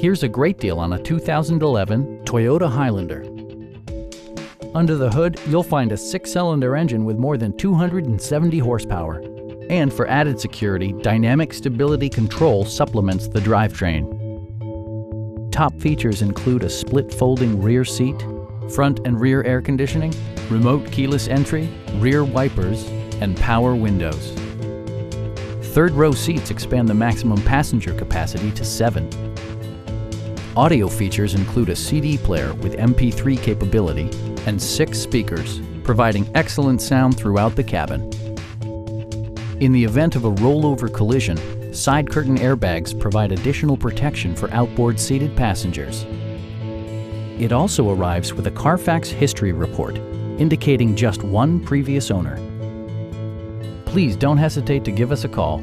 Here's a great deal on a 2011 Toyota Highlander. Under the hood, you'll find a 6-cylinder engine with more than 270 horsepower. And for added security, dynamic stability control supplements the drivetrain. Top features include a split folding rear seat, front and rear air conditioning, remote keyless entry, rear wipers, and power windows. Third row seats expand the maximum passenger capacity to 7. Audio features include a CD player with MP3 capability and 6 speakers, providing excellent sound throughout the cabin. In the event of a rollover collision, side curtain airbags provide additional protection for outboard seated passengers. It also arrives with a Carfax history report, indicating just one previous owner. Please don't hesitate to give us a call.